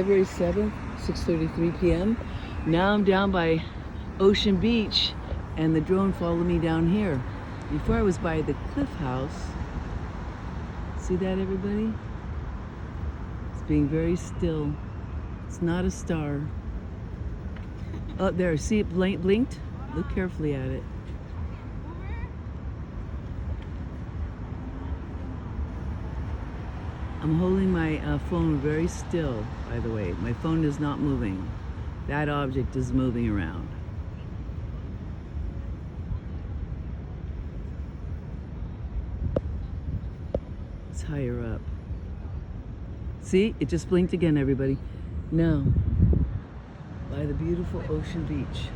February 7th, 6:33 p.m. Now I'm down by Ocean Beach and the drone followed me down here. Before I was by the Cliff House. See that, everybody? It's being very still. It's not a star. Oh, there, see it blinked? Look carefully at it. I'm holding my phone very still, by the way. My phone is not moving. That object is moving around. It's higher up. See, it just blinked again, everybody. Now, by the beautiful Ocean Beach.